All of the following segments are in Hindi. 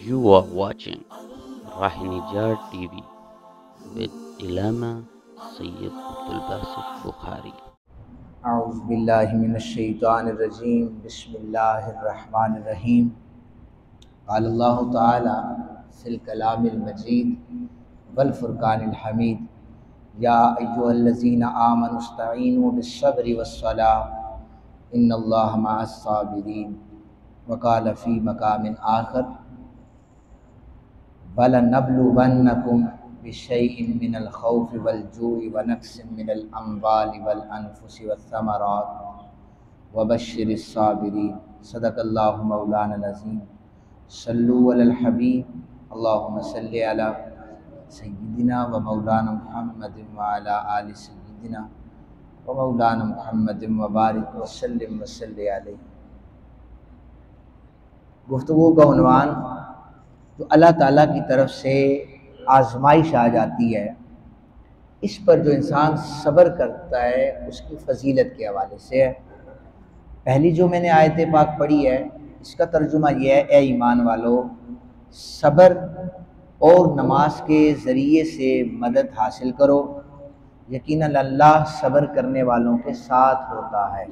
You are watching Rahinijar TV with Ilama Sayyid Abdul Basit Bukhari. औज़ुबिल्लाहिमिनश्शैतानिर्रजीम बिस्मिल्लाहिर्रहमानिर्रहीम क़ालल्लाहु तआला फ़िल कलामिल मजीद वल फ़ुरक़ानिल हमीद या अय्युहल्लज़ीना आमनुस्तईनु बिस्सब्रि वस्सलाह इन्नल्लाहा मअस्साबिरीन वक़ाल फ़ी मक़ामिन आख़र वलनब्लुवन्नकुम बिशैइन मिनल खौफ़ि वल जूइ व नक़्सिन मिनल अम्वालि वल अनफुसि वस्समरात वबश्शिरिस साबिरीन सदक़ल्लाहु मौलानल अज़ीम सल्लु अलल हबीब अल्लाहुम्मा सल्लि अला सय्यिदिना व मौलाना मुहम्मदिन व अला आलि सय्यिदिना व मौलाना मुहम्मदिन व बारिक व सल्लिम व सल्लि अलैहि। गुफ्तगू का उन्वान जो अल्लाह ताला की तरफ से आजमाइश आ जाती है, इस पर जो इंसान सब्र करता है उसकी फजीलत के हवाले से है। पहली जो मैंने आयत पाक पढ़ी है, इसका तर्जुमा यह है, ए ईमान वालो, सब्र और नमाज के ज़रिए से मदद हासिल करो, यकीनन अल्लाह सब्र करने वालों के साथ होता है।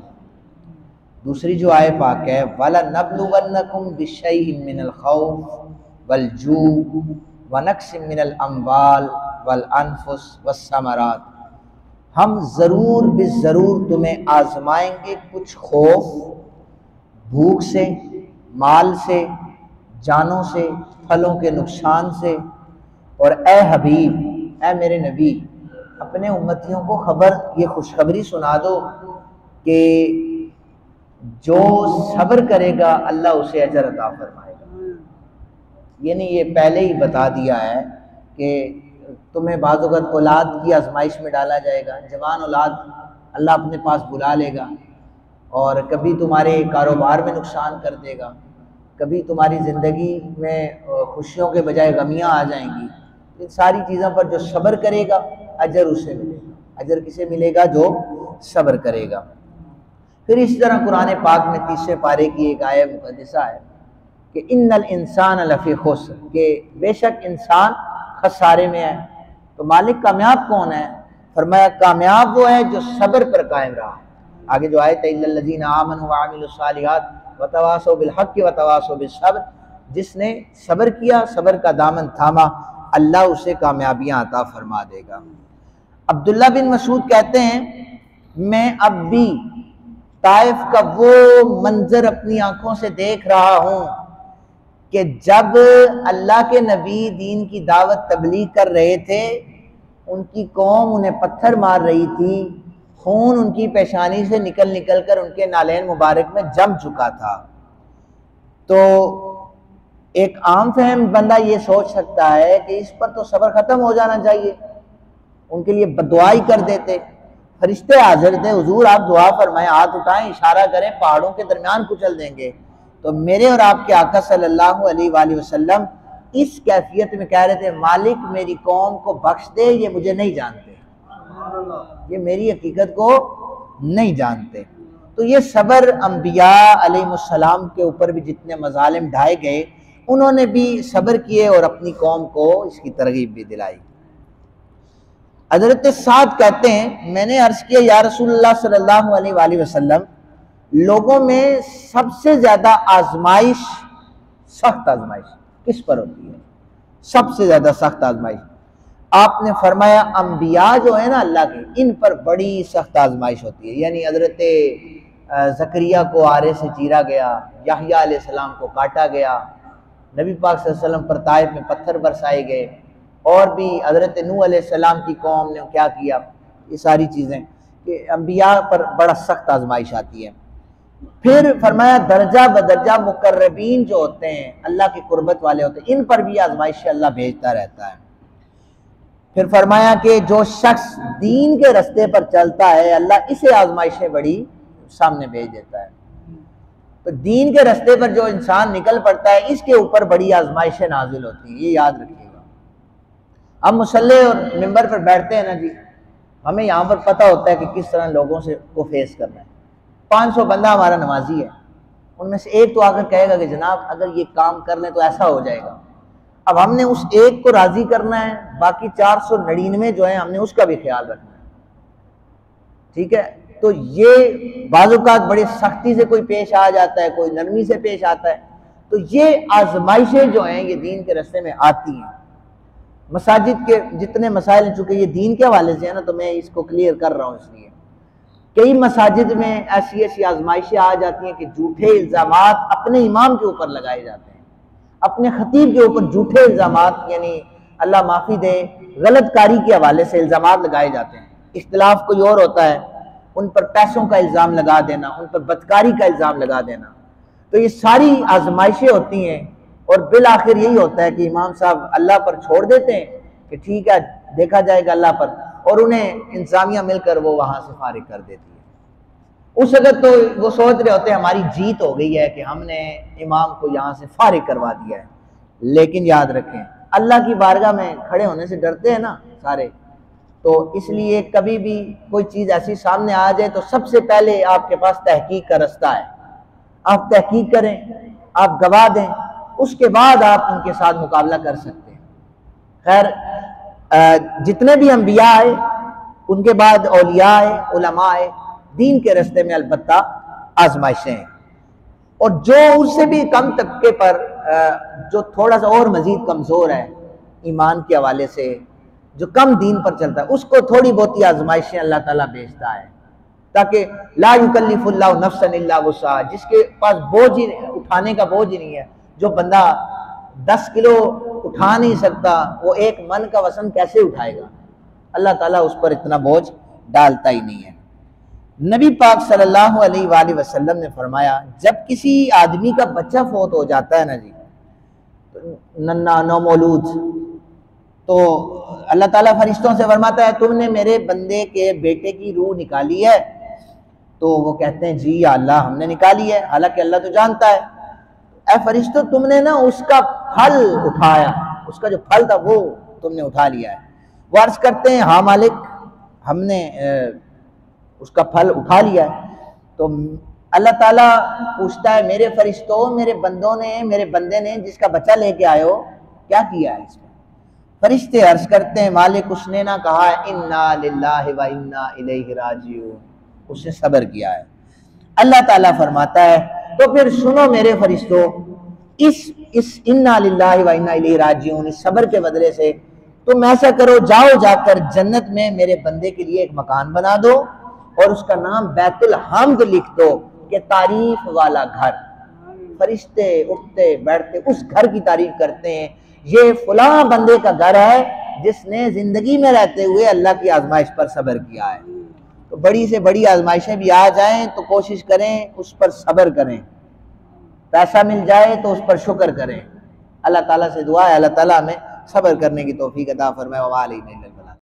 दूसरी जो आयत पाक है, वला नब्लुवन्नकुम बिशैइन मिनल खौफ वल जू व नक़्सिन मिनल अम्वाल वल अनफुस वस्समरात, हम ज़रूर बिज़रूर तुम्हें आजमाएंगे कुछ खौफ, भूख से, माल से, जानों से, फलों के नुकसान से। और ए हबीब, ए मेरे नबी, अपने उम्मतियों को ये खुशखबरी सुना दो कि जो सब्र करेगा अल्लाह उसे अजर अता फरमाएगा। यानी ये पहले ही बता दिया है कि तुम्हें बाज़ वक़्त औलाद की आजमाइश में डाला जाएगा। जवान औलाद अल्लाह अपने पास बुला लेगा और कभी तुम्हारे कारोबार में नुकसान कर देगा, कभी तुम्हारी ज़िंदगी में खुशियों के बजाय गमियाँ आ जाएंगी। इन सारी चीज़ों पर जो सब्र करेगा अजर उसे मिलेगा। अजर किसे मिलेगा? जो सब्र करेगा। फिर इस तरह कुरान पाक में 30वें पारे की एक आयत मुक़द्दसा है कि इन्नल इंसान लफ़ी खुस्र, के बेशक इंसान खसारे में है। तो मालिक कामयाब कौन है? फरमाया कामयाब वो है जो सब्र पर कायम रहा। आगे जो आयत है, इल्लल लज़ीना आमनु व अमिलुस सालिहात व तवासौ बिल हक़्क़ि व तवासौ बिस सब्र, जिसने सब्र किया, सब्र का दामन थामा, अल्लाह उसे कामयाबियाँ अता फरमा देगा। अब्दुल्ला बिन मसूद कहते हैं, मैं अब भी ताइफ का वो मंजर अपनी आंखों से देख रहा हूँ कि जब अल्लाह के नबी दीन की दावत तबलीग कर रहे थे, उनकी कौम उन्हें पत्थर मार रही थी, खून उनकी पेशानी से निकल निकल कर उनके नालैन मुबारक में जम चुका था। तो एक आम फहम बंदा ये सोच सकता है कि इस पर तो सब्र खत्म हो जाना चाहिए, उनके लिए बदुआ ही कर देते। फरिश्ते हाजिर थे, हुजूर आप दुआ फरमाएं, हाथ उठाएं, इशारा करें, पहाड़ों के दरमियान कुचल देंगे। तो मेरे और आपके आका सल्लल्लाहु अलैहि वसल्लम इस कैफियत में कह रहे थे, मालिक मेरी कौम को बख्श दे, ये मुझे नहीं जानते, ये मेरी हकीकत को नहीं जानते। तो ये सब्र अंबिया अलैहिमुस्सलाम के ऊपर भी जितने मज़ालिम ढाए गए, उन्होंने भी सब्र किए और अपनी कौम को इसकी तरगीब भी दिलाई। हज़रत साद कहते हैं, मैंने अर्ज़ किया या रसूलुल्लाह सल्लल्लाहु अलैहि वसल्लम, लोगों में सबसे ज़्यादा आजमाइश, सख्त आजमाइश किस पर होती है? सबसे ज़्यादा सख्त आजमाइश। आपने फरमाया अंबिया जो है ना अल्लाह के, इन पर बड़ी सख्त आजमाइश होती है। यानी हज़रत ज़करिया को आरे से चीरा गया, याहया अलैहिस्सलाम को काटा गया, नबी पाक सल्लल्लाहु अलैहि वसल्लम पर ताइफ में पत्थर बरसाए गए, और भी हज़रत नूह अलैहिस्सलाम की कौम ने क्या किया, ये सारी चीज़ें कि अंबिया पर बड़ा सख्त आजमाइश आती है। फिर फरमाया दर्जा बदर्जा मुकर्रबीन जो होते हैं, अल्लाह की कुर्बत वाले होते हैं, इन पर भी आजमाइश अल्लाह भेजता रहता है। फिर फरमाया कि जो शख्स दीन के रास्ते पर चलता है, अल्लाह इसे आजमाइशें बड़ी सामने भेज देता है। तो दीन के रास्ते पर जो इंसान निकल पड़ता है, इसके ऊपर बड़ी आजमाइशें नाजिल होती हैं, ये याद रखिएगा। हम मुसल्ले और मिंबर पर बैठते हैं ना जी, हमें यहाँ पर पता होता है कि किस तरह लोगों से को फेस करना है। 500 बंदा हमारा नमाजी है, उनमें से एक तो आकर कहेगा कि जनाब अगर ये काम कर लें तो ऐसा हो जाएगा, अब हमने उस एक को राजी करना है, बाकी 499 जो है हमने उसका भी ख्याल रखना है। ठीक है, तो ये बाज़-औक़ात बड़े सख्ती से कोई पेश आ जाता है, कोई नरमी से पेश आता है। तो ये आजमाइशें जो हैं ये दीन के रास्ते में आती हैं। मसाजिद के जितने मसाइल हैं, चूंकि ये दीन के हवाले से है ना, तो मैं इसको क्लियर कर रहा हूँ। इसलिए कई मसाजिद में ऐसी ऐसी आजमाइशें आ जाती हैं कि झूठे इल्ज़ामात अपने इमाम के ऊपर लगाए जाते हैं, अपने खतीब के ऊपर झूठे इल्ज़ामात, यानी अल्लाह माफ़ी दे, गलत कारी के हवाले से इल्ज़ामात लगाए जाते हैं। इख्तिलाफ कोई और होता है, उन पर पैसों का इल्ज़ाम लगा देना, उन पर बदकारी का इल्ज़ाम लगा देना। तो ये सारी आजमाइशें होती हैं और बिल आखिर यही होता है कि इमाम साहब अल्लाह पर छोड़ देते हैं कि ठीक है देखा जाएगा अल्लाह पर, और उन्हें इंतजामिया मिलकर वो वहाँ से फारिग कर देती है। उस वक्त तो वो सोच रहे होते हैं हमारी जीत हो गई है कि हमने इमाम को यहाँ से फारिग करवा दिया है। लेकिन याद रखें, अल्लाह की बारगाह में खड़े होने से डरते हैं ना सारे, तो इसलिए कभी भी कोई चीज़ ऐसी सामने आ जाए तो सबसे पहले आपके पास तहकीक का रास्ता है। आप तहकीक करें, आप गवाह दें, उसके बाद आप उनके साथ मुकाबला कर सकते हैं। खैर, जितने भी अंबिया आए, उनके बाद औलिया आए, उलमा आए, दीन के रास्ते में अलबत्ता आजमाइशें हैं। और जो उससे भी कम तबके पर, जो थोड़ा सा और मजीद कमज़ोर है ईमान के हवाले से, जो कम दीन पर चलता है, उसको थोड़ी बहुत आजमाइशें अल्लाह ताला भेजता है, ताकि ला युकल्लिफुल्लाहु नफ्सन इल्ला वुसअहा, जिसके पास बोझ ही उठाने का बोझ ही नहीं है, जो बंदा 10 किलो उठा नहीं सकता, वो 1 मन का वसन कैसे उठाएगा? अल्लाह ताला उस पर इतना बोझ डालता ही नहीं है। नबी पाक सल्लल्लाहु अलैहि वसल्लम ने फरमाया, जब किसी आदमी का बच्चा फौत हो जाता है ना जी, नन्ना नौमौलूद, तो अल्लाह ताला फरिश्तों से फरमाता है तुमने मेरे बंदे के बेटे की रूह निकाली है? तो वो कहते हैं जी या अल्लाह हमने निकाली है। हालांकि अल्लाह तो जानता है, ऐ फरिश्तों तुमने ना उसका फल उठाया, उसका जो फल था वो तुमने उठा लिया है। वो अर्ज करते हैं हाँ मालिक, हमने उसका फल उठा लिया है। तो अल्लाह ताला पूछता है मेरे फरिश्तों, मेरे बंदों ने, मेरे बंदे ने जिसका बच्चा लेके आए हो क्या किया है इसमें? फरिश्ते अर्ज करते हैं मालिक उसने ना कहा इन्ना लिल्लाहि व इन्ना इलैहि राजिऊन, उसने सब्र किया है। अल्लाह ताला फरमाता है तो फिर सुनो मेरे फरिश्तों, इस इन्ना लिल्लाहि व इन्ना इलैहि राजिऊन, इस सब्र के बदले से तुम ऐसा करो, जाओ जाकर जन्नत में मेरे बंदे के लिए एक मकान बना दो और उसका नाम बैतुल हम्द लिख दो कि तारीफ वाला घर। फरिश्ते उठते बैठते उस घर की तारीफ करते हैं, ये फुला बंदे का घर है जिसने जिंदगी में रहते हुए अल्लाह की आजमाइश पर सब्र किया है। तो बड़ी से बड़ी आजमाइशें भी आ जाएं तो कोशिश करें उस पर सब्र करें, पैसा मिल जाए तो उस पर शुक्र करें। अल्लाह ताला से दुआ है अल्लाह ताला हमें सब्र करने की तौफीक अता फरमाए।